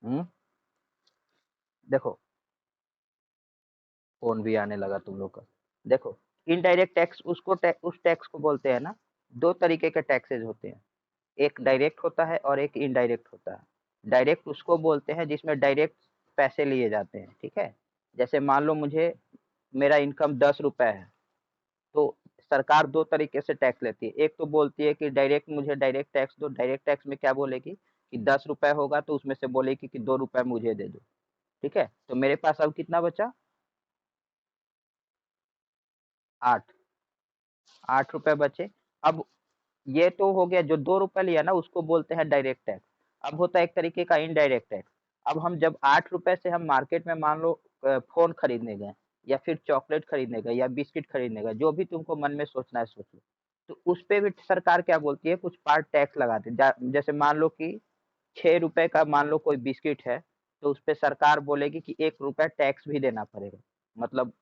हम्म। देखो, फोन भी आने लगा तुम लोग का। देखो, इनडायरेक्ट टैक्स उस टैक्स को बोलते हैं ना। दो तरीके के टैक्सेज होते हैं, एक डायरेक्ट होता है और एक इनडायरेक्ट होता है। डायरेक्ट उसको बोलते हैं जिसमें डायरेक्ट पैसे लिए जाते हैं, ठीक है। जैसे मान लो मुझे, मेरा इनकम 10 रुपए है, तो सरकार दो तरीके से टैक्स लेती है। एक तो बोलती है कि डायरेक्ट मुझे डायरेक्ट टैक्स दो। डायरेक्ट टैक्स में क्या बोलेगी कि 10 रुपए होगा तो उसमें से बोलेगी कि 2 रुपए मुझे दे दो, ठीक है। तो मेरे पास अब कितना बचा? 8। 8 रुपए बचे। अब ये तो हो गया, जो 2 रुपए लिया ना उसको बोलते हैं डायरेक्ट टैक्स। अब होता है एक तरीके का इनडायरेक्ट टैक्स। अब हम जब 8 रुपए से हम मार्केट में मान लो फोन खरीदने गए, या फिर चॉकलेट खरीदने गए, या बिस्किट खरीदने गए, जो भी तुमको मन में सोचना है सोच लो। तो उस पे भी सरकार क्या बोलती है, कुछ पार्ट टैक्स लगाती है। जैसे मान लो कि 6 रुपए का मान लो कोई बिस्किट है, तो उस पे सरकार बोलेगी कि 1 रुपए टैक्स भी देना पड़ेगा। मतलब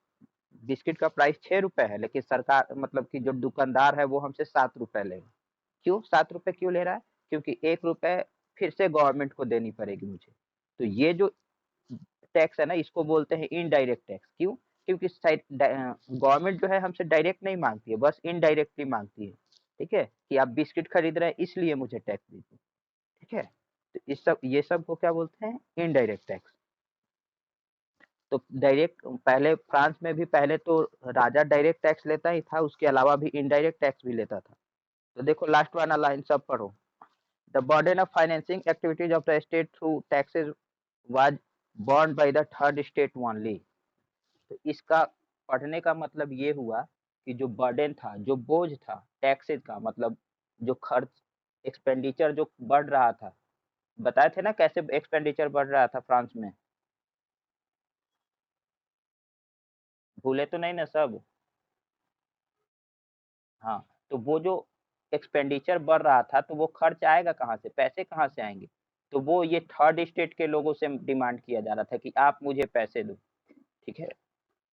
बिस्किट का प्राइस 6 रुपए है, लेकिन सरकार मतलब कि जो दुकानदार है वो हमसे 7 रुपए लेगा। क्यों 7 रुपए क्यों ले रहा है? क्योंकि 1 रुपए फिर से गवर्नमेंट को देनी पड़ेगी मुझे। तो ये जो टैक्स है ना, इसको बोलते हैं इनडायरेक्ट टैक्स। क्यों? क्योंकि गवर्नमेंट जो है हमसे डायरेक्ट नहीं मांगती है, बस इनडायरेक्टली मांगती है। ठीक है, कि आप बिस्किट खरीद रहे हैं इसलिए मुझे टैक्स दीजिए। ठीक है, तो ये सब को क्या बोलते हैं, इनडायरेक्ट टैक्स। तो डायरेक्ट, पहले फ्रांस में भी पहले तो राजा डायरेक्ट टैक्स लेता ही था, उसके अलावा भी इनडायरेक्ट टैक्स भी लेता था। तो देखो लास्ट वाला लाइन सब पढ़ो। The burden of financing activities of the state through taxes was borne by the third state only. तो इसका पढ़ने का मतलब ये हुआ कि जो बर्डन था, जो बोझ था टैक्सेस का, मतलब जो खर्च, एक्सपेंडिचर जो बढ़ रहा था, बताए थे ना कैसे एक्सपेंडिचर बढ़ रहा था फ्रांस में। भूले तो नहीं ना सब? हाँ, तो वो जो एक्सपेंडिचर बढ़ रहा था, तो वो खर्च आएगा कहाँ से, पैसे कहाँ से आएँगे? तो वो ये थर्ड स्टेट के लोगों से डिमांड किया जा रहा था कि आप मुझे पैसे दो, ठीक है?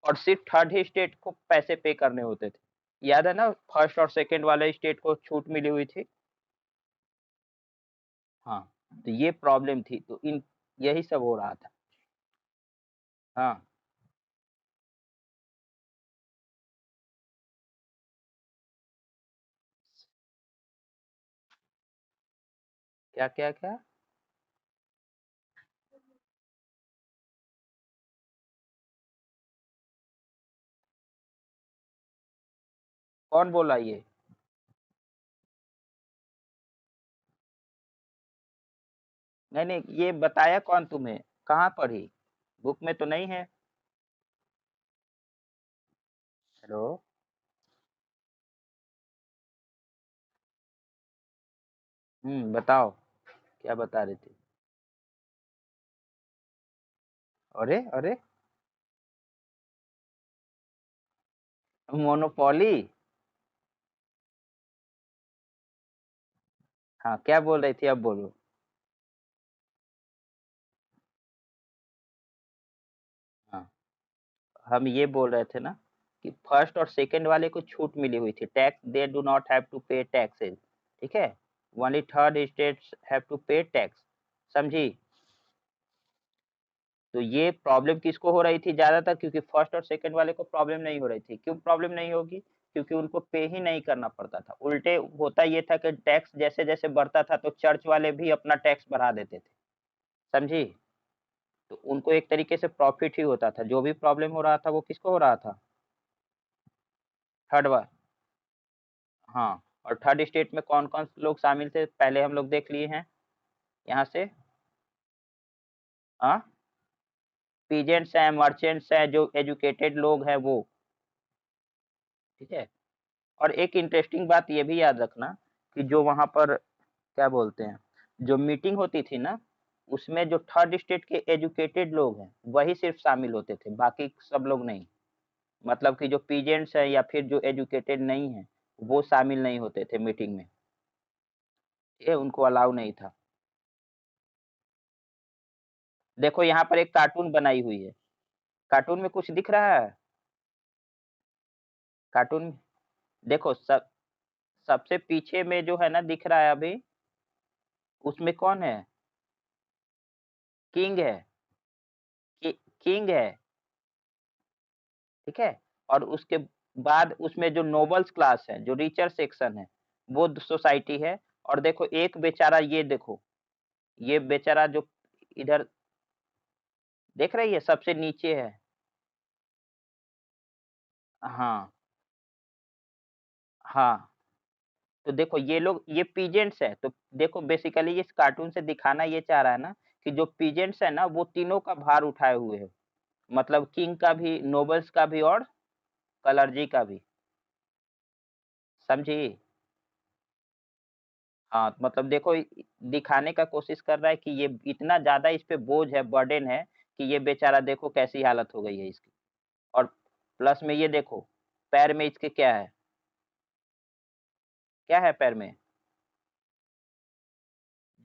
और सिर्फ़ थर्ड ही स्टेट को पैसे पे करने होते थे। याद है ना, फर्स्ट और सेकंड वाले स्टेट को छूट मिली हुई थी? हाँ, तो ये प्रॉब्लम थी, तो इन यही सब हो रहा था। हाँ, क्या, क्या, क्या? कौन बोला ये? नहीं, नहीं, ये बताया कौन तुम्हें? कहाँ पढ़ी? बुक में तो नहीं है। हेलो? बताओ, क्या बता रही थी? अरे! अरे! मोनोपोली? हाँ, क्या बोल रही थी अब बोलो? हाँ, हम ये बोल रहे थे ना कि फर्स्ट और सेकंड वाले को छूट मिली हुई थी, tax they do not have to pay taxes, ठीक है? Only third states have to pay tax, समझी? तो ये प्रॉब्लम किसको हो रही थी ज़्यादातर, क्योंकि फर्स्ट और सेकंड वाले को प्रॉब्लम नहीं हो रही थी। क्यों प्रॉब्लम नहीं होगी? क्योंकि उनको पे ही नहीं करना पड़ता था। उल्टे होता ये था कि टैक्स जैसे-जैसे बढ़ता था तो चर्च वाले भी अपना टैक्स बढ़ा देते थे, समझी? तो उनको एक तरीके से प्रॉफिट ही होता था। जो भी प्रॉब्लम हो रहा था वो किसको हो रहा था? थर्ड वा हाँ, और थर्ड स्टेट में कौन-कौन से लोग शामिल थे पहले हम लोग देख लिए हैं यहाँ से। हाँ, पीजेंट्स हैं, मर्चेंट्स हैं, जो एजुकेटेड लोग हैं वो, ठीक है? और एक इंटरेस्टिंग बात ये भी याद रखना कि जो वहाँ पर क्या बोलते हैं, जो मीटिंग होती थी ना, उसमें जो थर्ड स्टेट के एजुकेटेड लोग हैं, वही सिर्फ़ शामिल होते थे, बाकी सब लोग नहीं। मतलब कि जो पीजेंट्स हैं या फिर जो एजुकेटेड नहीं हैं, वो शामिल नहीं होते थे मीटिंग में। ये उनको अलाउ नहीं था। देखो यहाँ पर एक कार्टून बनाई हुई है। कार्टून में कुछ दिख रहा है? कार्टून देखो, सबसे पीछे में जो है ना दिख रहा है अभी, उसमें कौन है? किंग है, किंग है, ठीक है। और उसके बाद उसमें जो नोबल्स क्लास है, जो रिचर सेक्शन है, वो सोसाइटी है। और देखो एक बेचारा, ये देखो, ये बेचारा जो इधर देख रही है सबसे नीचे है। हाँ, हाँ। तो देखो ये लोग, ये पीजेंट्स है, तो देखो बेसिकली इस कार्टून से दिखाना ये चाह रहा है ना कि जो पीजेंट्स है ना, वो तीनों का भार उठाए हुए है। मतलब किंग का भी, नोबल्स का भी और कलर्जी का भी। समझी? हाँ, मतलब देखो दिखाने का कोशिश कर रहा है कि ये इतना ज़्यादा इस पे बोझ है, बर्डन है कि ये बेचारा देखो कैसी हालत हो गई है इसकी। और प्लस में ये देखो, पैर में इसके क्या है? क्या है पैर में?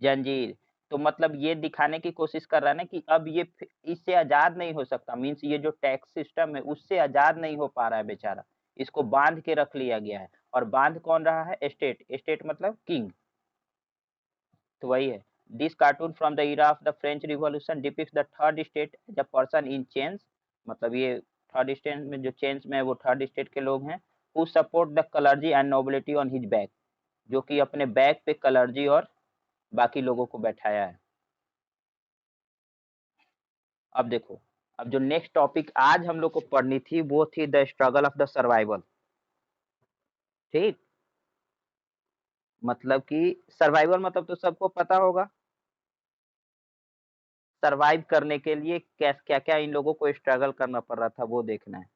जंजीर। तो मतलब ये दिखाने की कोशिश कर रहा है ना कि अब ये इससे आज़ाद नहीं हो सकता, मीन्स ये जो टैक्स सिस्टम है उससे आज़ाद नहीं हो पा रहा है बेचारा। इसको बाँध के रख लिया गया है, और बाँध कौन रहा है? स्टेट। स्टेट मतलब किंग। तो वही है। This cartoon from the era of the French revolution depicts the third state as a person in chains. मतलब ये थर्ड स्टेट में जो चेन्स में है वो थर्ड स्टेट के लोग हैं। Who support the clergy and nobility on his back, जो कि अपने बैक पे क्लर्जी और बाकी लोगों को बैठाया है। अब देखो, अब जो नेक्स्ट टॉपिक आज हम लोग को पढ़नी थी वो थी the struggle of the survival. ठीक, मतलब कि सर्वाइवल मतलब तो सबको पता होगा। सर्वाइव करने के लिए क्या क्या इन लोगों को स्ट्रगल करना पड़ रहा था वो देखना है।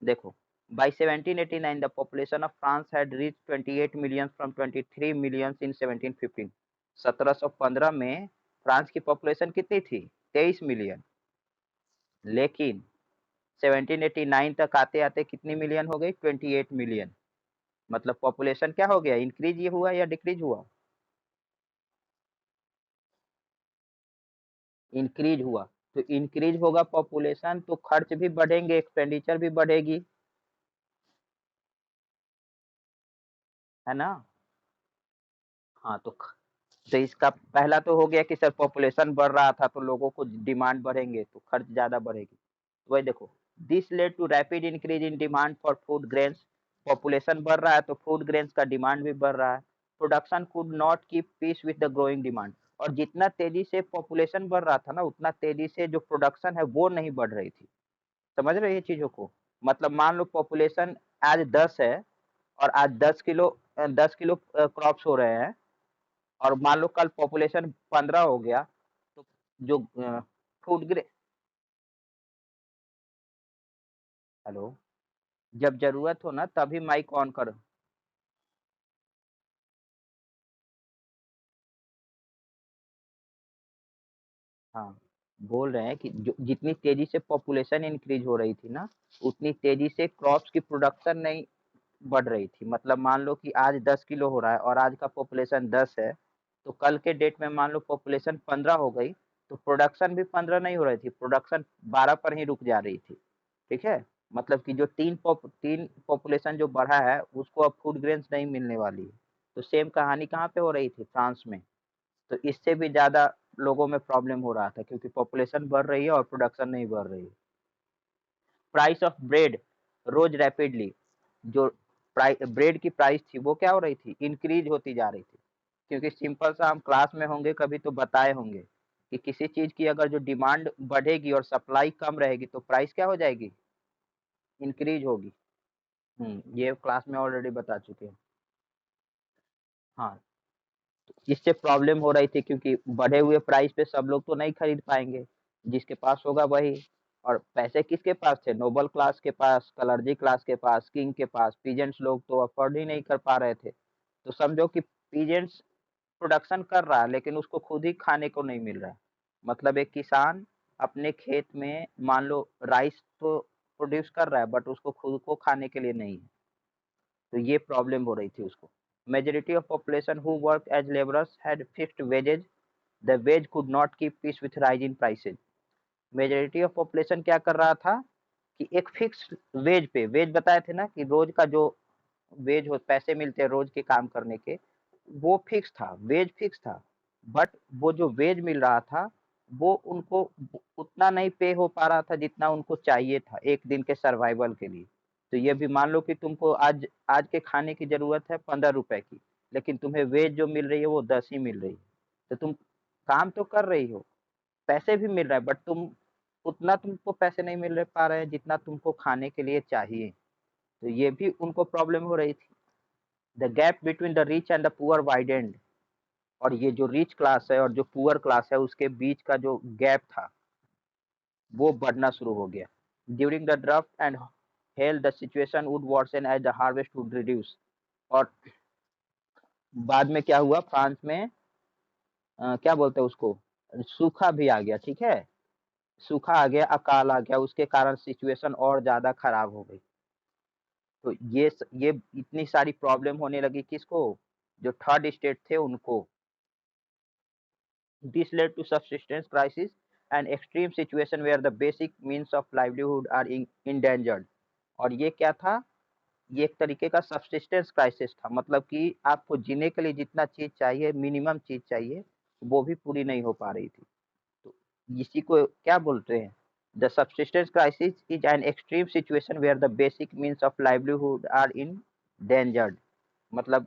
देखो, by 1789 the population of France had reach 28 million from 23 million in 1715। 1715 में फ्रांस की पॉपुलेशन कितनी थी? 23 मिलियन। लेकिन 1789 तक आते आते कितनी मिलियन हो गई? 28 मिलियन। मतलब पॉपुलेशन क्या हो गया? इंक्रीज ये हुआ या डिक्रीज हुआ? इंक्रीज हुआ। तो इंक्रीज होगा पॉपुलेशन तो खर्च भी बढ़ेंगे, एक्सपेंडिचर भी बढ़ेगी, है ना? हाँ, तो इसका पहला तो हो गया कि सर पॉपुलेशन बढ़ रहा था तो लोगों को डिमांड बढ़ेंगे तो खर्च ज़्यादा बढ़ेगी। तो वही देखो, this led to rapid increase in demand for food grains. Population बढ़ रहा है तो फूड ग्रेन्स का डिमांड भी बढ़ रहा है। Production could not keep peace with the growing demand. और जितना तेजी से पॉपुलेशन बढ़ रहा था ना, उतना तेजी से जो प्रोडक्शन है वो नहीं बढ़ रही थी। समझ रहे हैं ये चीज़ों को? मतलब मान लो पॉपुलेशन आज 10 है, और आज 10 किलो क्रॉप्स हो रहे हैं, और मान लो कल पॉपुलेशन 15 हो गया, तो जो फूड ग्रे हेलो, जब ज़रूरत हो ना तभी माइक ऑन करो। हाँ, बोल रहे हैं कि जो जितनी तेज़ी से पॉपुलेशन इंक्रीज़ हो रही थी ना, उतनी तेज़ी से क्रॉप्स की प्रोडक्शन नहीं बढ़ रही थी। मतलब मान लो कि आज 10 किलो हो रहा है और आज का पॉपुलेशन 10 है, तो कल के डेट में मान लो पॉपुलेशन 15 हो गई, तो प्रोडक्शन भी 15 नहीं हो रही थी, प्रोडक्शन 12 पर ही रुक जा रही थी। ठीक है? मतलब कि जो 3 पॉपुलेशन जो बढ़ा है, उसको अब फूड ग्रेन्स नहीं मिलने वाली है। तो सेम कहानी कहाँ पे हो रही थी? फ्रांस में। तो इससे भी ज़्यादा लोगों में प्रॉब्लम हो रहा था क्योंकि पॉपुलेशन बढ़ रही है और प्रोडक्शन नहीं बढ़ रही है। Price of bread rose rapidly. जो ब्रेड की प्राइस थी वो क्या हो रही थी? इंक्रीज होती जा रही थी। क्योंकि सिंपल सा, हम क्लास में होंगे कभी तो बताए होंगे कि किसी चीज़ की अगर जो डिमांड बढ़ेगी और सप्लाई कम रहेगी तो प्राइस क्या हो जाएगी? इंक्रीज होगी। ये क्लास में ऑलरेडी बता चुके हैं। हाँ, इससे प्रॉब्लम हो रही थी क्योंकि बढ़े हुए प्राइस पे सब लोग तो नहीं खरीद पाएंगे, जिसके पास होगा वही। और पैसे किसके पास थे? नोबल क्लास के पास, कलर्जी क्लास के पास, किंग के पास। पीजेंट्स लोग तो अफोर्ड ही नहीं कर पा रहे थे। तो समझो कि पीजेंट्स प्रोडक्शन कर रहा है लेकिन उसको खुद ही खाने को नहीं मिल रहा है। मतलब एक किसान अपने खेत में मान लो राइस तो प्रोड्यूस कर रहा है बट उसको खुद को खाने के लिए नहीं है। तो ये प्रॉब्लम हो रही थी उसको। Majority of population who work as labourers had fixed wages. The wage could not keep peace with rise in prices. Majority of population क्या कर रहा था कि एक फिक्स वेज पे, वेज बताए थे ना कि रोज का जो वेज हो, पैसे मिलते हैं रोज के काम करने के, वो फिक्स था, वेज फिक्स था। बट वो जो वेज मिल रहा था वो उनको उतना नहीं पे हो पा रहा था जितना उनको चाहिए था एक दिन के सर्वाइवल के लिए। तो ये भी मान लो कि तुमको आज आज के खाने की ज़रूरत है 15 रुपए की, लेकिन तुम्हें वेज जो मिल रही है वो 10 ही मिल रही है। तो तुम काम तो कर रही हो, पैसे भी मिल रहा है, बट उतना तुमको पैसे नहीं मिल रहे पा रहे हैं जितना तुमको खाने के लिए चाहिए। तो ये भी उनको प्रॉब्लम हो रही थी। The gap between the rich and the poor widened. और ये जो रिच क्लास है और जो पुअर क्लास है उसके बीच का जो गैप था वो बढ़ना शुरू हो गया। During the drought and hail the situation would worsen as the harvest would reduce. और बाद में क्या हुआ, फ्रांस में क्या बोलते हैं उसको, सूखा भी आ गया। ठीक है, सूखा आ गया, अकाल आ गया, उसके कारण सिचुएशन और ज्यादा खराब हो गई। तो ये इतनी सारी प्रॉब्लम होने लगी किसको, जो थर्ड स्टेट थे उनको। This led to subsistence crisis, an extreme situation where the basic means of livelihood are endangered। और ये क्या था, ये एक तरीके का सब्सिस्टेंस क्राइसिस था, मतलब कि आपको जीने के लिए जितना चीज चाहिए, मिनिमम चीज चाहिए, वो भी पूरी नहीं हो पा रही थी। तो इसी को क्या बोलते हैं, the subsistence crisis is an extreme situation where the basic means of livelihood are endangered. मतलब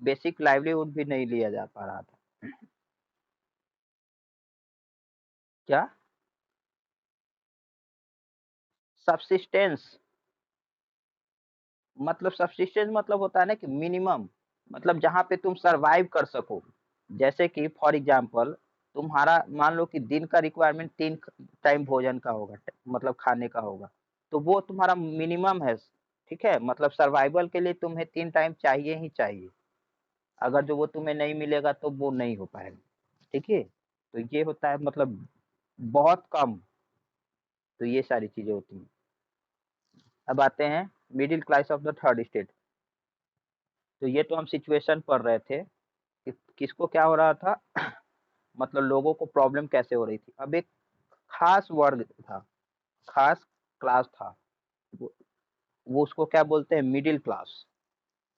बेसिक लाइवलीहुड भी नहीं लिया जा पा रहा था। क्या, सब्सिस्टेंस मतलब, सब्सिस्टेंस मतलब होता है ना कि मिनिमम, मतलब जहाँ पे तुम सरवाइव कर सको। जैसे कि फॉर एग्जांपल तुम्हारा मान लो कि दिन का रिक्वायरमेंट 3 टाइम भोजन का होगा, मतलब खाने का होगा, तो वो तुम्हारा मिनिमम है। ठीक है, मतलब सर्वाइवल के लिए तुम्हें 3 टाइम चाहिए ही चाहिए। अगर जो वो तुम्हें नहीं मिलेगा तो वो नहीं हो पाएगा। ठीक है, तो ये होता है, मतलब बहुत कम। तो ये सारी चीजें होती हैं। अब आते हैं middle class of the third state. तो ये तो हम सिचुएशन पढ़ रहे थे कि किसको क्या हो रहा था, मतलब लोगों को प्रॉब्लम कैसे हो रही थी। अब एक खास वर्ग था, खास क्लास था, वो, वो उसको क्या बोलते हैं, मिडिल क्लास।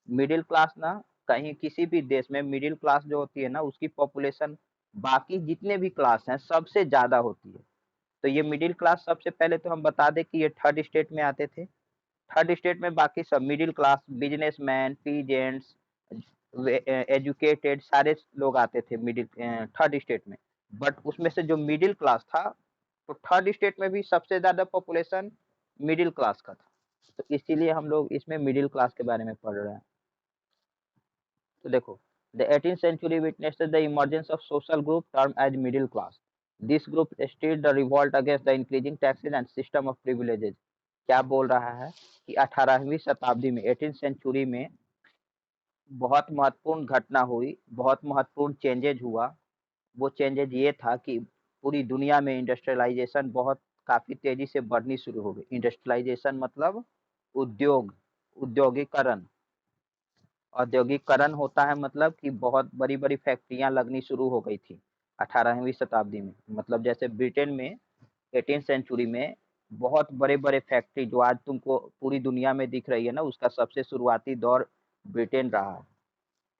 मिडिल क्लास ना, कहीं किसी भी देश में मिडिल क्लास जो होती है ना, उसकी पॉपुलेशन बाकी जितने भी क्लास हैं सबसे ज्यादा होती है। तो ये मिडिल क्लास, सबसे पहले तो हम बता दें कि ये थर्ड स्टेट में आते थे। थर्ड स्टेट में बाकी सब middle class, businessman, peasants, educated सारे लोग आते थे मिडिल थर्ड स्टेट में। बट उसमें से जो मिडिल क्लास था, तो थर्ड स्टेट में भी सबसे ज्यादा पॉपुलेशन मिडिल क्लास का था। तो इसीलिए हम लोग इसमें मिडिल क्लास के बारे में पढ़ रहे हैं। तो देखो, the 18th century witnessed the emergence of social group termed as middle class. This group stirred the revolt against the increasing taxes and system of privileges। क्या बोल रहा है कि 18वीं शताब्दी में, 18th सेंचुरी में बहुत महत्वपूर्ण घटना हुई, बहुत महत्वपूर्ण चेंजेज हुआ। वो चेंजेज ये था कि पूरी दुनिया में इंडस्ट्रियलाइजेशन बहुत काफ़ी तेज़ी से बढ़नी शुरू हो गई। इंडस्ट्रियलाइजेशन मतलब उद्योग, उद्योगीकरण। औद्योगिकरण होता है मतलब कि बहुत बड़ी-बड़ी फैक्ट्रियाँ लगनी शुरू हो गई थी 18वीं शताब्दी में। मतलब जैसे ब्रिटेन में 18th सेंचुरी में बहुत बड़े-बड़े फैक्ट्री जो आज तुमको पूरी दुनिया में दिख रही है ना, उसका सबसे शुरुआती दौर ब्रिटेन रहा है।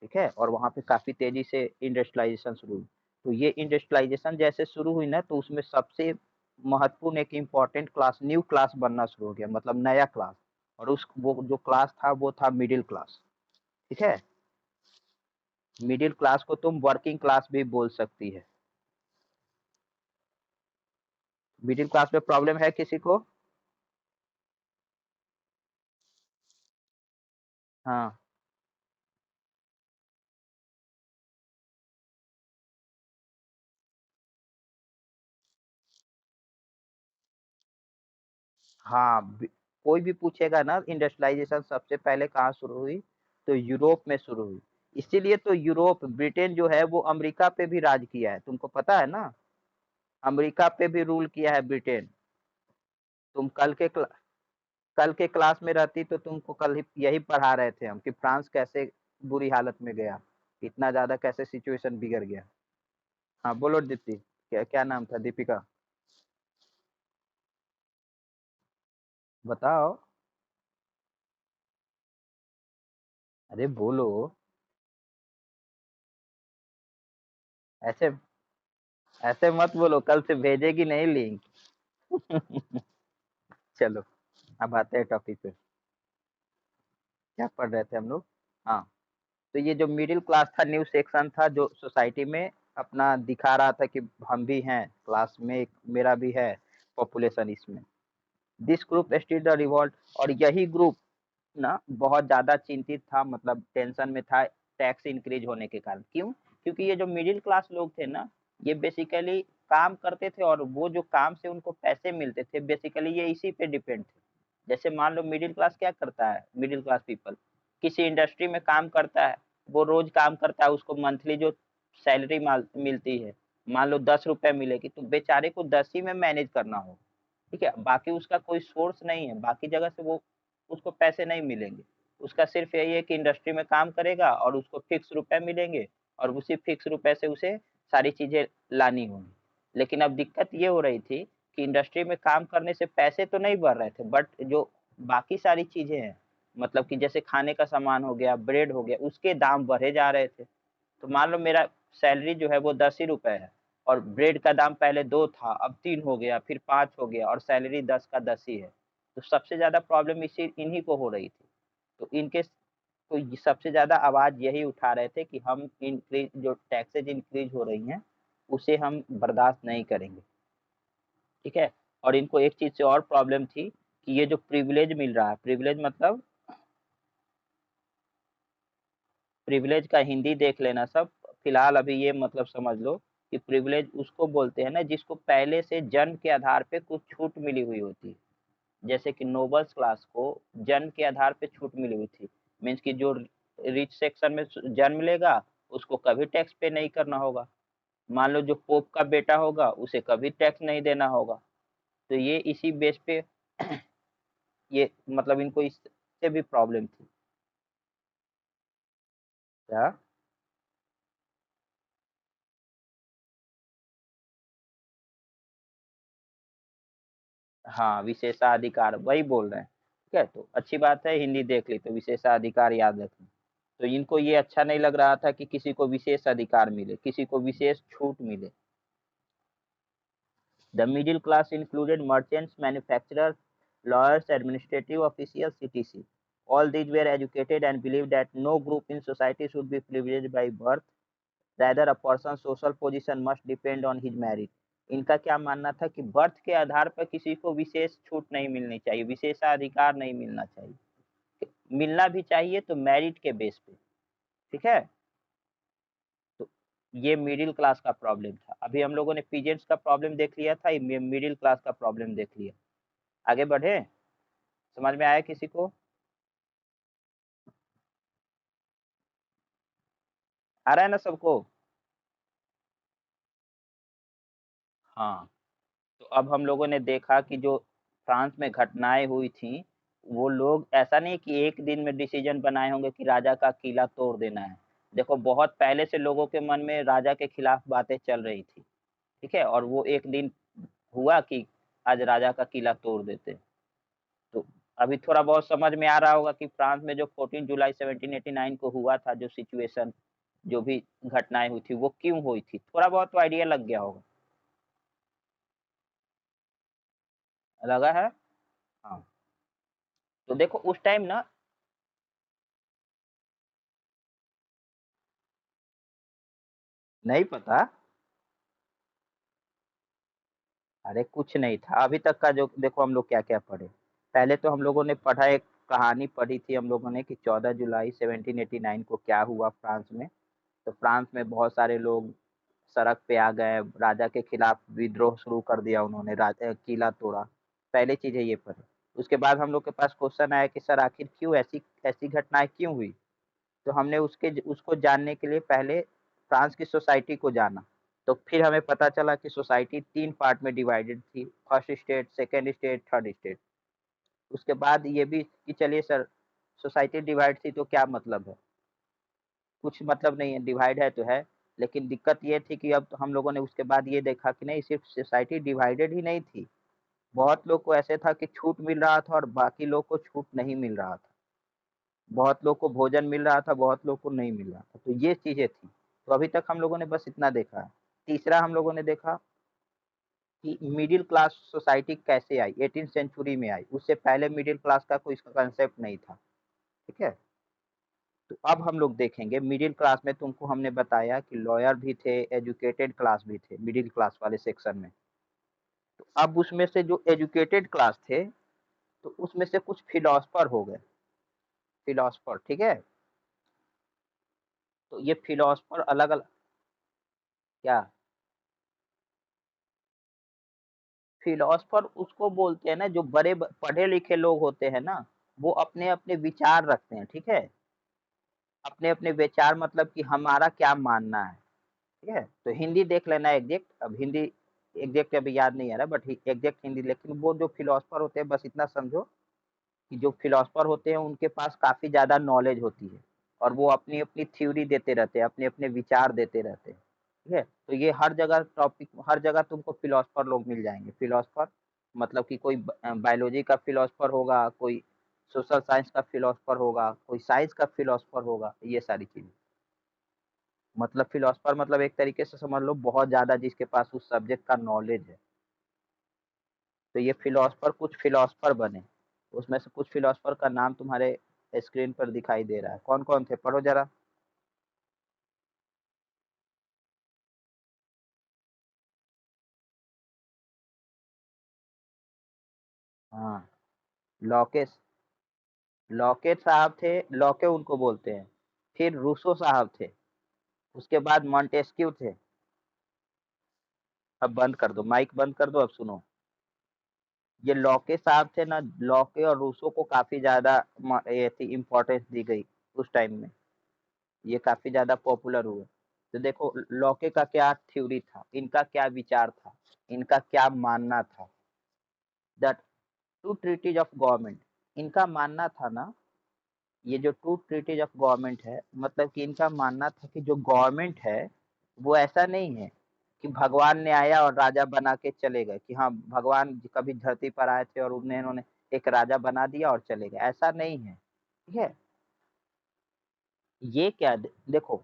ठीक है, और वहाँ पे काफ़ी तेज़ी से इंडस्ट्रियलाइजेशन शुरू हुई। तो ये इंडस्ट्रियलाइजेशन जैसे शुरू हुई ना, तो उसमें सबसे महत्वपूर्ण एक इम्पोर्टेंट क्लास, न्यू क्लास बनना शुरू हो गया, मतलब नया क्लास। और उस वो जो क्लास था वो था मिडिल क्लास। ठीक है, मिडिल क्लास को तुम वर्किंग क्लास भी बोल सकती है। मिडिल क्लास में प्रॉब्लम है किसी को? हाँ, हाँ, कोई भी पूछेगा ना इंडस्ट्रियलाइजेशन सबसे पहले कहाँ शुरू हुई, तो यूरोप में शुरू हुई। इसीलिए तो यूरोप, ब्रिटेन जो है वो अमेरिका पे भी राज किया है, तुमको पता है ना, अमेरिका पे भी रूल किया है ब्रिटेन। तुम कल के क्लास में रहती तो तुमको कल ही यही पढ़ा रहे थे हम कि फ्रांस कैसे बुरी हालत में गया, इतना ज्यादा कैसे सिचुएशन बिगड़ गया। हाँ बोलो दीप्ति, क्या क्या नाम था, दीपिका? बताओ। अरे बोलो। ऐसे ऐसे मत बोलो, कल से भेजेगी नहीं लिंक। चलो, अब आते हैं टॉपिक पे। क्या पढ़ रहे थे हम लोग? हाँ, तो ये जो मिडिल क्लास था, न्यू सेक्शन था जो सोसाइटी में अपना दिखा रहा था कि हम भी हैं क्लास में, एक मेरा भी है पॉपुलेशन इसमें। This group stead the revolt, और यही ग्रुप ना बहुत ज़्यादा चिंतित था, मतलब टेंशन में था टैक्स इंक्रीज होने के कारण। क्यों? क्योंकि ये जो मिडिल क्लास लोग थे ना, ये बेसिकली काम करते थे, और वो जो काम से उनको पैसे मिलते थे बेसिकली ये इसी पे डिपेंड थे। जैसे मान लो मिडिल क्लास क्या करता है, मिडिल क्लास पीपल किसी इंडस्ट्री में काम करता है, वो रोज काम करता है, उसको मंथली जो सैलरी मिलती है, मान लो 10 रुपए मिलेगी, तो बेचारे को 10 ही में मैनेज करना हो। ठीक है, बाकी उसका कोई सोर्स नहीं है, बाकी जगह से वो उसको पैसे नहीं मिलेंगे। उसका सिर्फ यही है कि इंडस्ट्री में काम करेगा और उसको फिक्स रुपए मिलेंगे, और उसी फिक्स रुपए से उसे सारी चीजें लानी होंगी। लेकिन अब दिक्कत ये हो रही थी कि इंडस्ट्री में काम करने से पैसे तो नहीं बढ़ रहे थे, बट जो बाकी सारी चीजें हैं, मतलब कि जैसे खाने का सामान हो गया, ब्रेड हो गया, उसके दाम बढ़े जा रहे थे। तो मान लो मेरा सैलरी जो है वो 10 ही रुपए है, और ब्रेड का दाम पहले 2 था, अब 3 हो गया, फिर 5 हो गया, और सैलरी 10 का 10 ही है। तो सबसे ज़्यादा प्रॉब्लम इसी इन्हीं को हो रही थी। तो इनके तो ये सबसे ज़्यादा आवाज़ यही उठा रहे थे कि हम इंक्रीज जो टैक्सेज इंक्रीज हो रही हैं, उसे हम बर्दाश्त नहीं करेंगे। ठीक है? और इनको एक चीज़ से और प्रॉब्लम थी कि ये जो प्रिविलेज मिल रहा है, प्रिविलेज मतलब प्रिविलेज का हिंदी देख लेना सब, फिलहाल अभी ये मतलब समझ लो कि प्रिविलेज उसको बोलते हैं ना जिसको पहले से जन्म के आधार पे कुछ छूट मिली हुई होती है। जैसे कि नोबल्स क्लास को जन्म के आधार पे छूट मिली हुई थी, मीन्स कि जो रिच सेक्शन में जन्म लेगा उसको कभी टैक्स पे नहीं करना होगा। मान लो जो पोप का बेटा होगा उसे कभी टैक्स नहीं देना होगा। तो ये इसी बेस पे ये मतलब इनको इससे भी प्रॉब्लम थी। क्या? हाँ, विशेषाधिकार वही बोल रहे हैं। ठीक है, तो अच्छी बात है, हिंदी देख ली तो विशेषाधिकार याद रखना। तो इनको ये अच्छा नहीं लग रहा था कि किसी को विशेष अधिकार मिले, किसी को विशेष छूट मिले। The middle class included merchants, manufacturers, lawyers, administrative officials, etc. All these were educated and believed that no group in society should be privileged by birth. Rather, a person's social position must depend on his merit. इनका क्या मानना था कि birth के आधार पर किसी को विशेष छूट नहीं मिलनी चाहिए, विशेषाधिकार नहीं मिलना चाहिए। मिलना भी चाहिए तो मेरिट के बेस पे। ठीक है, तो ये मिडिल क्लास का प्रॉब्लम था। अभी हम लोगों ने पीजेंट्स का प्रॉब्लम देख लिया था, ये मिडिल क्लास का प्रॉब्लम देख लिया। आगे बढ़े? समझ में आया किसी को? आ रहा है ना सबको? हाँ, तो अब हम लोगों ने देखा कि जो फ्रांस में घटनाएं हुई थी, वो लोग ऐसा नहीं कि एक दिन में डिसीजन बनाए होंगे कि राजा का किला तोड़ देना है। देखो बहुत पहले से लोगों के मन में राजा के खिलाफ बातें चल रही थी। ठीक है, और वो एक दिन हुआ कि आज राजा का किला तोड़ देते। तो अभी थोड़ा बहुत समझ में आ रहा होगा कि फ्रांस में जो 14 जुलाई 1789 को हुआ था, जो सिचुएशन, जो भी घटनाएं हुई थी, वो क्यों हुई थी, थोड़ा बहुत तो आइडिया लग गया होगा। लगा है? हाँ, तो देखो उस टाइम ना, नहीं पता। अरे कुछ नहीं था अभी तक का, जो देखो हम लोग क्या क्या पढ़े। पहले तो हम लोगों ने पढ़ा, एक कहानी पढ़ी थी हम लोगों ने कि 14 जुलाई 1789 को क्या हुआ फ्रांस में। तो फ्रांस में बहुत सारे लोग सड़क पे आ गए, राजा के खिलाफ विद्रोह शुरू कर दिया उन्होंने, राजा किला तोड़ा। पहली चीज है ये पढ़े। उसके बाद हम लोग के पास क्वेश्चन आया कि सर आखिर क्यों ऐसी ऐसी घटनाएं क्यों हुई। तो हमने उसके उसको जानने के लिए पहले फ्रांस की सोसाइटी को जाना। तो फिर हमें पता चला कि सोसाइटी 3 पार्ट में डिवाइडेड थी, first state, second state, third state. उसके बाद ये भी कि चलिए सर, सोसाइटी डिवाइड थी तो क्या मतलब है? कुछ मतलब नहीं है, डिवाइड है तो है। लेकिन दिक्कत ये थी कि अब हम लोगों ने उसके बाद ये देखा कि नहीं, सिर्फ सोसाइटी डिवाइडेड ही नहीं थी, बहुत लोग को ऐसे था कि छूट मिल रहा था और बाकी लोग को छूट नहीं मिल रहा था। बहुत लोग को भोजन मिल रहा था, बहुत लोग को नहीं मिल रहा था। तो ये चीजें थी। तो अभी तक हम लोगों ने बस इतना देखा है। तीसरा हम लोगों ने देखा कि मिडिल क्लास सोसाइटी कैसे आई, 18th सेंचुरी में आई, उससे पहले मिडिल क्लास का कोई कंसेप्ट नहीं था, ठीक है। तो अब हम लोग देखेंगे मिडिल क्लास में, तुमको हमने बताया कि लॉयर भी थे, एजुकेटेड क्लास भी थे मिडिल क्लास वाले सेक्शन में। तो अब उसमें से जो एजुकेटेड क्लास थे, तो उसमें से कुछ फिलोसफर हो गए, फिलोसफर, ठीक है। तो ये फिलोसफर अलग अलग, क्या, फिलोसफर उसको बोलते हैं ना जो बड़े पढ़े लिखे लोग होते हैं ना, वो अपने अपने विचार रखते हैं, ठीक है। अपने अपने विचार मतलब कि हमारा क्या मानना है, ठीक है। तो हिंदी देख लेना एग्जैक्ट, अब हिंदी एग्जैक्ट अभी याद नहीं आ रहा, बट एग्जैक्ट हिंदी, लेकिन वो जो फिलोसफर होते हैं, बस इतना समझो कि जो फिलोसफर होते हैं उनके पास काफी ज्यादा नॉलेज होती है, और वो अपनी अपनी थ्योरी देते रहते हैं, अपने अपने विचार देते रहते हैं, ठीक है। तो ये हर जगह टॉपिक, हर जगह तुमको फिलोसफर लोग मिल जाएंगे। फिलोसफर मतलब कि कोई बायोलॉजी का फिलोसफर होगा, कोई सोशल साइंस का फिलोसफर होगा, कोई साइंस का फिलोसफर होगा, ये सारी चीजें। मतलब फिलोसफर मतलब एक तरीके से समझ लो बहुत ज्यादा जिसके पास उस सब्जेक्ट का नॉलेज है। तो ये फिलोसफर, कुछ फिलोसफर बने, उसमें से कुछ फिलोसफर का नाम तुम्हारे स्क्रीन पर दिखाई दे रहा है, कौन कौन थे, पढ़ो जरा। हाँ, लॉके, लॉके साहब थे, लॉके उनको बोलते हैं। फिर रूसो साहब थे, उसके बाद मॉन्टेस्क्यू थे। अब बंद कर दो, माइक बंद कर दो, अब सुनो। ये लॉके साहब थे ना, लॉके और रूसो को काफी ज्यादा ये थी इम्पोर्टेंस दी गई उस टाइम में, ये काफी ज्यादा पॉपुलर हुए। तो देखो लॉके का क्या थ्योरी था, इनका क्या विचार था, इनका क्या मानना था, that two treaties of government, इनका मानना था ना, ये जो टू ट्रीटीज ऑफ गवर्नमेंट है, मतलब कि इनका मानना था कि जो गवर्नमेंट है वो ऐसा नहीं है कि भगवान ने आया और राजा बना के चले गए, कि हाँ भगवान कभी धरती पर आए थे और उन्हें इन्होंने एक राजा बना दिया और चले गए, ऐसा नहीं है, ठीक है। ये क्या देखो,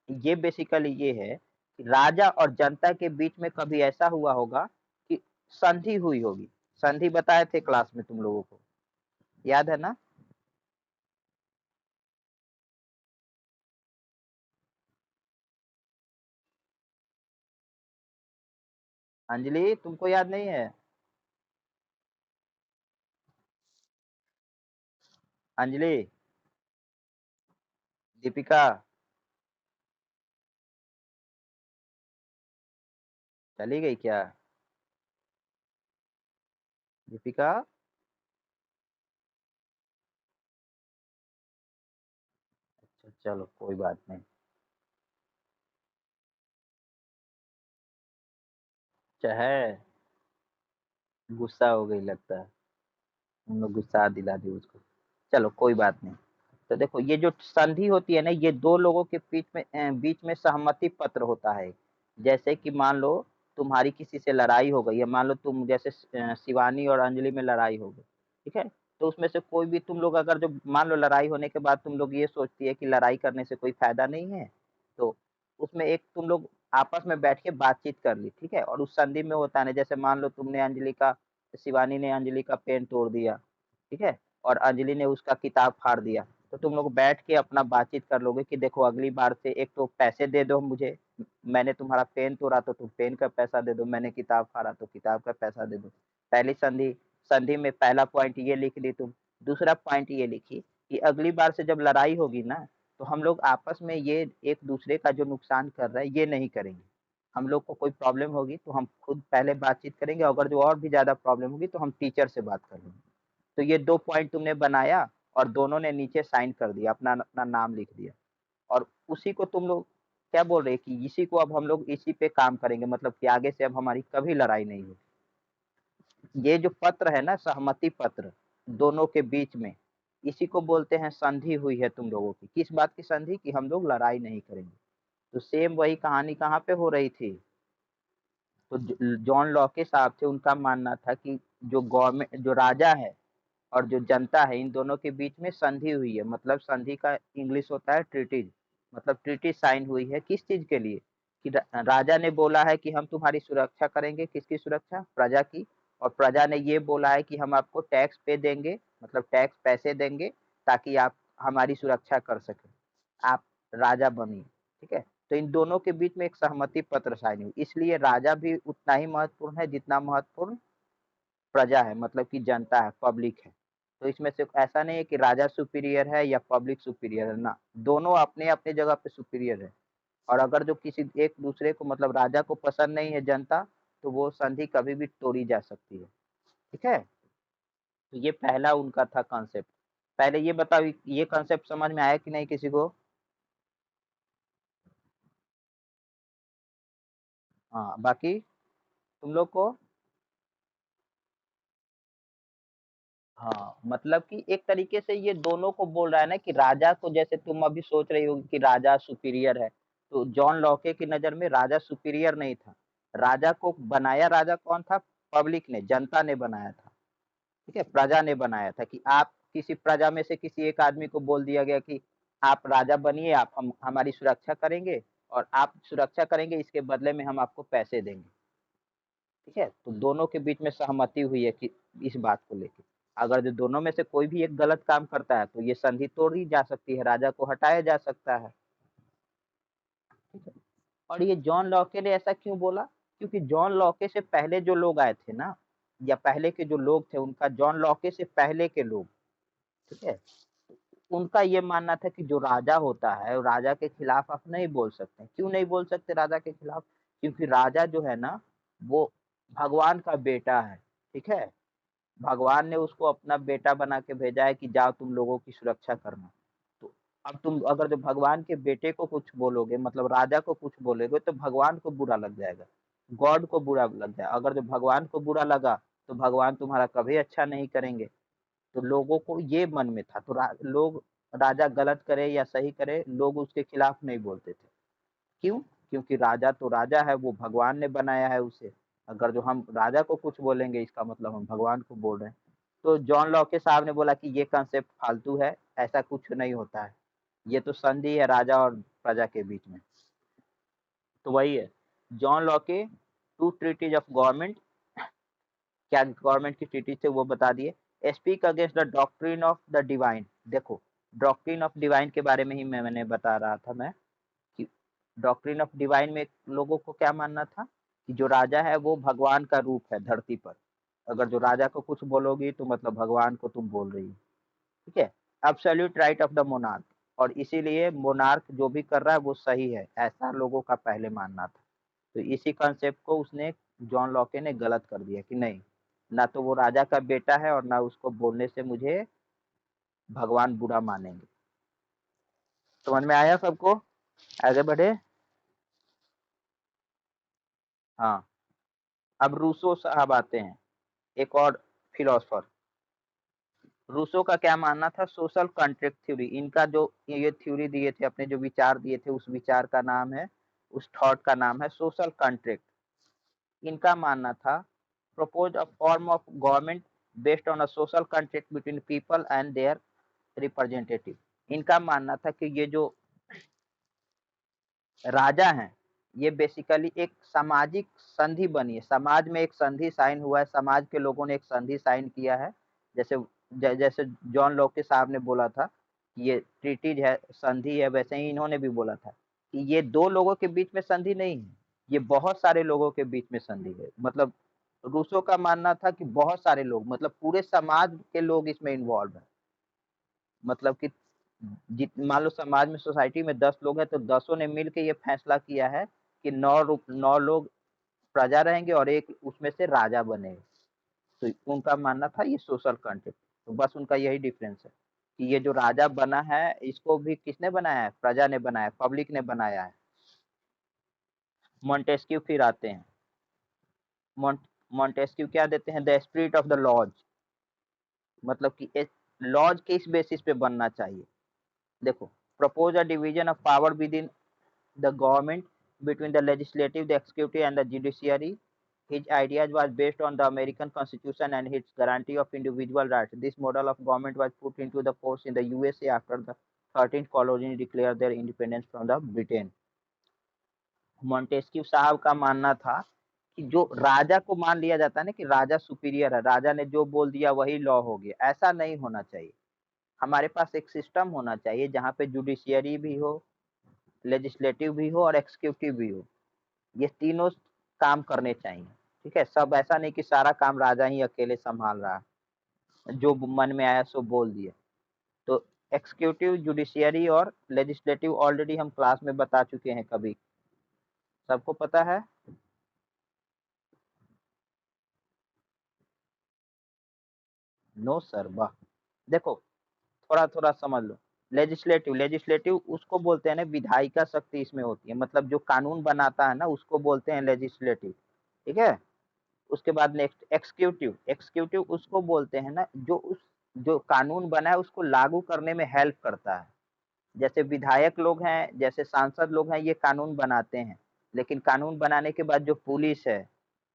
ये बेसिकली ये है कि राजा और जनता के बीच में कभी ऐसा हुआ होगा कि संधि हुई होगी। संधि बताए थे क्लास में तुम लोगों को, याद है ना। अंजलि तुमको याद नहीं है, अंजलि, दीपिका, चली गई क्या दीपिका। अच्छा चलो कोई बात नहीं। चाहे गुस्सा हो गई लगता है, हम लोग गुस्सा दिला दी उसको, चलो कोई बात नहीं। तो देखो ये जो संधि होती है ना, ये दो लोगों के बीच में सहमति पत्र होता है। जैसे कि मान लो तुम्हारी किसी से लड़ाई हो गई है, मान लो तुम जैसे शिवानी और अंजलि में लड़ाई हो गई, ठीक है। तो उसमें से कोई भी तुम लोग अगर, जो मान लो लड़ाई होने के बाद तुम लोग ये सोचती है कि लड़ाई करने से कोई फायदा नहीं है, तो उसमें एक तुम लोग आपस में बैठ के बातचीत कर ली, ठीक है। और उस संधि में होता है ना, जैसे मान लो तुमने अंजलि का, शिवानी ने अंजलि का पेन तोड़ दिया, ठीक है, और अंजलि ने उसका किताब फाड़ दिया, तो तुम लोग बैठ के अपना बातचीत कर लोगे कि देखो अगली बार से एक तो पैसे दे दो मुझे, मैंने तुम्हारा पेन तोड़ा तो तुम पेन का पैसा दे दो, मैंने किताब फाड़ा तो किताब का पैसा दे दो। पहली संधि, संधि में पहला पॉइंट ये लिख ली तुम। दूसरा पॉइंट ये लिखी कि अगली बार से जब लड़ाई होगी ना, तो हम लोग आपस में ये एक दूसरे का जो नुकसान कर रहा है ये नहीं करेंगे। हम लोग को कोई प्रॉब्लम होगी तो हम खुद पहले बातचीत करेंगे, अगर जो और भी ज्यादा प्रॉब्लम होगी तो हम टीचर से बात कर लेंगे। तो ये दो पॉइंट तुमने बनाया और दोनों ने नीचे साइन कर दिया, अपना अपना नाम लिख दिया, और उसी को तुम लोग क्या बोल रहे हैं कि इसी को अब हम लोग इसी पे काम करेंगे, मतलब कि आगे से अब हमारी कभी लड़ाई नहीं होगी। ये जो पत्र है ना, सहमति पत्र दोनों के बीच में, इसी को बोलते हैं संधि हुई है तुम लोगों की। किस बात की संधि, कि हम लोग लड़ाई नहीं करेंगे। तो सेम वही कहानी कहाँ पे हो रही थी, तो जॉन लॉके साहब थे, उनका मानना था कि जो गवर्नमेंट, जो राजा है और जो जनता है, इन दोनों के बीच में संधि हुई है। मतलब संधि का इंग्लिश होता है ट्रीटीज, मतलब ट्रीटी साइन हुई है किस चीज के लिए, कि राजा ने बोला है कि हम तुम्हारी सुरक्षा करेंगे, किसकी सुरक्षा? प्रजा की। और प्रजा ने ये बोला है कि हम आपको टैक्स पे देंगे, मतलब टैक्स पैसे देंगे ताकि आप हमारी सुरक्षा कर सकें, आप राजा बनिए। ठीक है, तो इन दोनों के बीच में एक सहमति पत्र साइन हुई, इसलिए राजा भी उतना ही महत्वपूर्ण है जितना महत्वपूर्ण प्रजा है, मतलब कि जनता है, पब्लिक है। तो इसमें से ऐसा नहीं है कि राजा सुपीरियर है या पब्लिक सुपीरियर है ना, दोनों अपने अपने जगह पे सुपीरियर है। और अगर जो किसी एक दूसरे को, मतलब राजा को पसंद नहीं है जनता, तो वो संधि कभी भी तोड़ी जा सकती है। ठीक है, तो ये पहला उनका था कॉन्सेप्ट। पहले ये बताओ, ये कॉन्सेप्ट समझ में आया कि नहीं किसी को? हाँ, बाकी तुम लोग को? हाँ, मतलब कि एक तरीके से ये दोनों को बोल रहा है ना कि राजा को, जैसे तुम अभी सोच रही होगी कि राजा सुपीरियर है, तो जॉन लॉके की नजर में राजा सुपीरियर नहीं था। राजा को बनाया, राजा कौन था? पब्लिक ने, जनता ने बनाया था। ठीक है, प्रजा ने बनाया था कि आप, किसी प्रजा में से किसी एक आदमी को बोल दिया गया कि आप राजा बनिए, आप हमारी सुरक्षा करेंगे, और आप सुरक्षा करेंगे इसके बदले में हम आपको पैसे देंगे। ठीक है, तो दोनों के बीच में सहमति हुई है कि इस बात को लेके अगर जो दोनों में से कोई भी एक गलत काम करता है तो ये संधि तोड़ी जा सकती है, राजा को हटाया जा सकता है। ठीक है, और ये जॉन लॉके ने ऐसा क्यों बोला? क्योंकि जॉन लॉके से पहले जो लोग आए थे ना, या पहले के जो लोग थे, उनका, जॉन लॉके से पहले के लोग, ठीक है, उनका ये मानना था कि जो राजा होता है, राजा के खिलाफ आप नहीं बोल सकते। क्यों नहीं बोल सकते राजा के खिलाफ? क्योंकि राजा जो है ना, वो भगवान का बेटा है। ठीक है, भगवान ने उसको अपना बेटा बना के भेजा है कि जाओ तुम लोगों की सुरक्षा करना। तो अब तुम अगर जो भगवान के बेटे को कुछ बोलोगे, मतलब राजा को कुछ बोलोगे, तो भगवान को बुरा लग जाएगा, गॉड को बुरा लग जाएगा। अगर जो भगवान को बुरा लगा तो भगवान तुम्हारा कभी अच्छा नहीं करेंगे। तो लोगों को ये मन में था, तो लोग, राजा गलत करे या सही करे, लोग उसके खिलाफ नहीं बोलते थे। क्यों? क्योंकि राजा तो राजा है, वो भगवान ने बनाया है उसे। अगर जो हम राजा को कुछ बोलेंगे, इसका मतलब हम भगवान को बोल रहे हैं। तो जॉन लॉके साहब ने बोला कि ये कंसेप्ट फालतू है, ऐसा कुछ नहीं होता है, ये तो संधि है राजा और प्रजा के बीच में। तो वही है, John Locke two treaties of government, क्या गवर्नमेंट की ट्रीटीज थे वो बता दिए। Speak against the doctrine of the divine. देखो, डॉक्ट्रिन ऑफ डिवाइन के बारे में ही मैंने बता रहा था मैं, कि डॉक्ट्रिन ऑफ डिवाइन में लोगों को क्या मानना था कि जो राजा है वो भगवान का रूप है धरती पर। अगर जो राजा को कुछ बोलोगी तो मतलब भगवान को तुम बोल रही हो। ठीक है, absolute right of the monarch, और इसीलिए मोनार्क जो भी कर रहा है वो सही है, ऐसा लोगों का पहले मानना था। तो इसी कॉन्सेप्ट को उसने, जॉन लॉके ने गलत कर दिया कि नहीं, ना तो वो राजा का बेटा है और ना उसको बोलने से मुझे भगवान बुरा मानेंगे। समझ में आया सबको? आगे बढ़े। हाँ, अब रूसो साहब आते हैं, एक और फिलोसफर। रूसो का क्या मानना था? Social contract theory. इनका जो ये थ्योरी दिए थे, अपने जो विचार दिए थे, उस विचार का नाम है, उस थॉट का नाम है सोशल कॉन्ट्रैक्ट। इनका मानना था, propose a form of government based on a social contract between people and their representative. इनका मानना था कि ये जो राजा हैं, ये बेसिकली एक सामाजिक संधि बनी है, समाज में एक संधि साइन हुआ है, समाज के लोगों ने एक संधि साइन किया है। जैसे जैसे जॉन लॉके साहब ने बोला था कि ये ट्रीटीज है, संधि है, वैसे ही इन्होंने भी बोला था कि ये दो लोगों के बीच में संधि नहीं है, ये बहुत सारे लोगों के बीच में संधि है। मतलब रूसो का मानना था कि बहुत सारे लोग, मतलब पूरे समाज के लोग इसमें इन्वॉल्व है। मतलब कि जित मान लो समाज में, सोसाइटी में 10 लोग हैं, तो दसों ने मिल के ये फैसला किया है कि 9 लोग प्रजा रहेंगे और एक उसमें से राजा बनेगा। तो उनका मानना था ये सोशल कॉन्ट्रैक्ट। तो बस उनका यही डिफरेंस है कि ये जो राजा बना है, इसको भी किसने बनाया है? प्रजा ने बनाया, पब्लिक ने बनाया है। मॉन्टेस्क्यू फिर आते हैं। मॉन्टेस्क्यू क्या देते हैं? The spirit of the laws, मतलब कि लॉज किस बेसिस पे बनना चाहिए। देखो, propose a division of power within the government between the legislative, the executive, and the judiciary. His ideas was based on the American Constitution and its guarantee of individual rights. This model of government was put into the force in the USA after the 13th colony declared their independence from the Britain. Montesquieu साहब का मानना था कि जो राजा को मान लिया जाता है ना कि राजा सुपीरियर है, राजा ने जो बोल दिया वही लॉ हो गया, ऐसा नहीं होना चाहिए। हमारे पास एक सिस्टम होना चाहिए जहाँ पे जुडिशियरी भी हो, लेजिस्लेटिव भी हो और एक्जीक्यूटिव भी हो। ये तीनों काम करने चाहिए, ठीक है? सब ऐसा नहीं कि सारा काम राजा ही अकेले सँभाल रहा है, जो मन में आया सो बोल दिया। तो एक्जीक्यूटिव, जुडिशियरी और लेजिस्लेटिव ऑलरेडी हम क्लास में बता चुके हैं कभी, सबको पता है? नो सर, वाह! देखो, थोड़ा-थोड़ा समझ लो। लेजिस्लेटिव लेजिस्लेटिव उसको बोलते हैं ना, विधायिका शक्ति इसमें होती है, मतलब जो कानून बनाता है ना उसको बोलते हैं लेजिस्लेटिव, ठीक है? उसके बाद नेक्स्ट एक्जीक्यूटिव, एक्जीक्यूटिव उसको बोलते हैं ना जो कानून बना है उसको लागू करने में हेल्प करता है। जैसे विधायक लोग हैं, जैसे सांसद लोग हैं, ये कानून बनाते हैं, लेकिन कानून बनाने के बाद जो पुलिस है,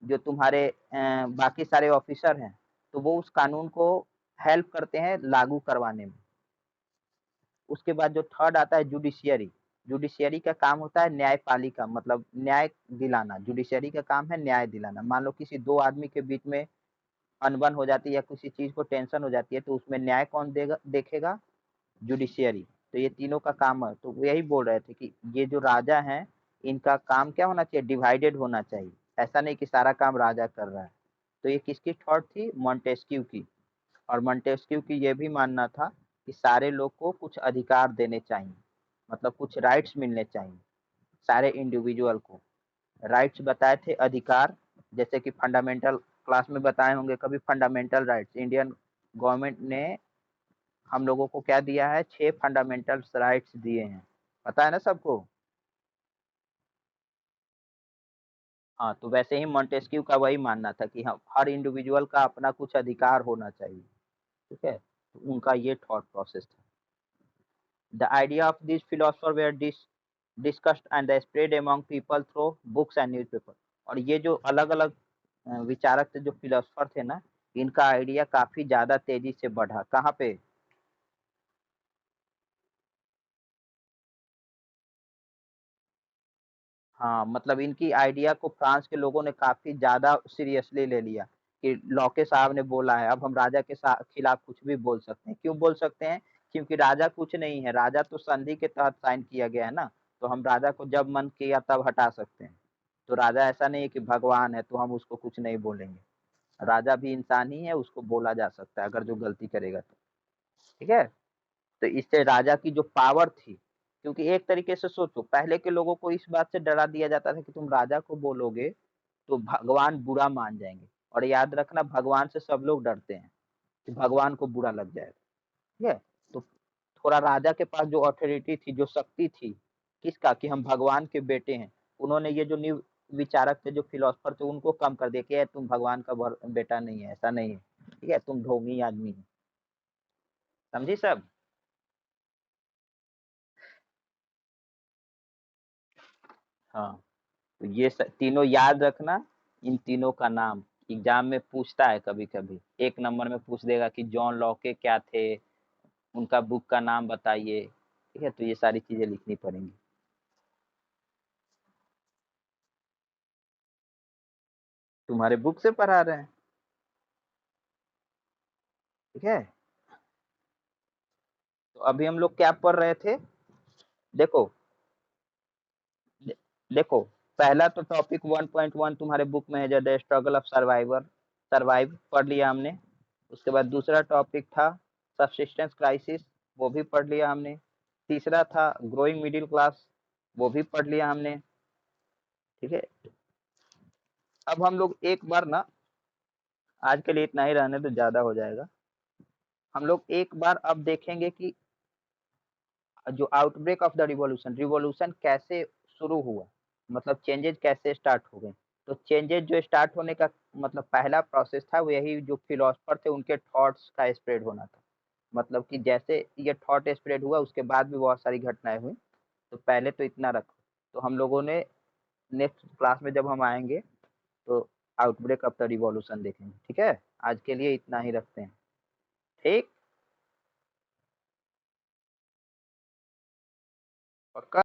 जो तुम्हारे बाकी सारे ऑफिसर हैं, तो वो उस कानून को हेल्प करते हैं लागू करवाने में। उसके बाद जो थर्ड आता है जुडिशियरी, जुडिशियरी का काम होता है न्यायपालिका, मतलब न्याय दिलाना, जुडिशियरी का काम है न्याय दिलाना। मान लो किसी 2 आदमी के बीच में अनबन हो जाती है या किसी चीज़ को टेंशन हो जाती है, तो उसमें न्याय कौन देखेगा? जुडिशियरी। तो ये तीनों का काम है, तो वो यही बोल रहे थे कि ये जो राजा हैं, इनका काम क्या होना चाहिए? डिवाइडेड होना चाहिए। ऐसा नहीं कि सारा काम राजा कर रहा है। तो ये किसकी थॉट थी? मॉन्टेस्क्यू की। और मॉन्टेस्क्यू की ये भी मानना था कि सारे लोग को कुछ अधिकार देने चाहिए, मतलब कुछ राइट्स मिलने चाहिए, सारे इंडिविजुअल को। राइट्स बताए थे अधिकार, जैसे कि फंडामेंटल क्लास में बताए होंगे कभी फंडामेंटल राइट्स। इंडियन गवर्नमेंट ने हम लोगों को क्या दिया है? 6 फंडामेंटल राइट्स दिए हैं, पता है ना सबको? हाँ, तो वैसे ही मॉन्टेस्क्यू का वही मानना था कि हाँ, हर इंडिविजुअल का अपना कुछ अधिकार होना चाहिए, ठीक है? तो उनका ये थॉट प्रोसेस था। The idea of this philosopher were discussed and the spread among people through books and newspaper. और ये जो अलग-अलग विचारक थे, जो फिलोसोफर थे ना, इनका आइडिया काफ़ी ज़्यादा तेज़ी से बढ़ा। कहाँ पे? हाँ, मतलब इनकी आइडिया को फ्रांस के लोगों ने काफ़ी ज़्यादा सीरियसली ले लिया कि लॉके साहब ने बोला है, अब हम राजा के खिलाफ कुछ भी बोल सकते हैं। क्यों बोल सकते हैं? क्योंकि राजा कुछ नहीं है, राजा तो संधि के तहत साइन किया गया है ना, तो हम राजा को जब मन किया तब हटा सकते हैं। तो राजा ऐसा नहीं है कि भगवान है, तो हम उसको कुछ नहीं बोलेंगे। राजा भी इंसान ही है, उसको बोला जा सकता है अगर जो गलती करेगा तो, ठीक है? तो इससे राजा की जो पावर थी, क्योंकि एक तरीके से सोचो, पहले के लोगों को इस बात से डरा दिया जाता था कि तुम राजा को बोलोगे तो भगवान बुरा मान जाएंगे। और याद रखना, भगवान से सब लोग डरते हैं कि भगवान को बुरा लग जाएगा, ठीक है? तो थोड़ा राजा के पास जो अथॉरिटी थी, जो शक्ति थी, किसका? कि हम भगवान के बेटे हैं। उन्होंने ये जो न्यू विचारक थे, जो फिलोसफर थे, उनको कम कर दिया कि "ए, तुम भगवान का बेटा नहीं है, ऐसा नहीं है, ठीक है? तुम ढोंगी आदमी हो।" समझी सब? हाँ। तो ये तीनों याद रखना, इन तीनों का नाम एग्जाम में पूछता है कभी कभी, एक नंबर में पूछ देगा कि जॉन लॉके क्या थे, उनका बुक का नाम बताइए, ठीक है? तो ये सारी चीजें लिखनी पड़ेंगी। तुम्हारे बुक से पढ़ा रहे हैं, ठीक है? तो अभी हम लोग क्या पढ़ रहे थे? देखो, दे, देखो, पहला तो टॉपिक 1.1 तुम्हारे बुक में है, the struggle of survivor, survive पढ़ लिया हमने। उसके बाद दूसरा टॉपिक था सब्सिस्टेंस क्राइसिस, वो भी पढ़ लिया हमने। तीसरा था ग्रोइंग मिडिल क्लास, वो भी पढ़ लिया हमने, ठीक है? अब हम लोग एक बार ना, आज के लिए इतना ही रहने तो ज़्यादा हो जाएगा। हम लोग एक बार अब देखेंगे कि जो outbreak of the revolution, revolution कैसे शुरू हुआ, मतलब चेंजेज कैसे स्टार्ट हो गए। तो चेंजेज जो स्टार्ट होने का मतलब पहला प्रोसेस था, वो यही जो फिलोसफर थे उनके थॉट्स का स्प्रेड होना था। मतलब कि जैसे ये थॉट स्प्रेड हुआ, उसके बाद भी बहुत सारी घटनाएँ हुई। तो पहले तो इतना रखो। तो हम लोगों ने नेक्स्ट क्लास में जब हम आएँगे, तो आउटब्रेक ऑफ द रिवॉल्यूशन देखेंगे, ठीक है? आज के लिए इतना ही रखते हैं, ठीक? पक्का?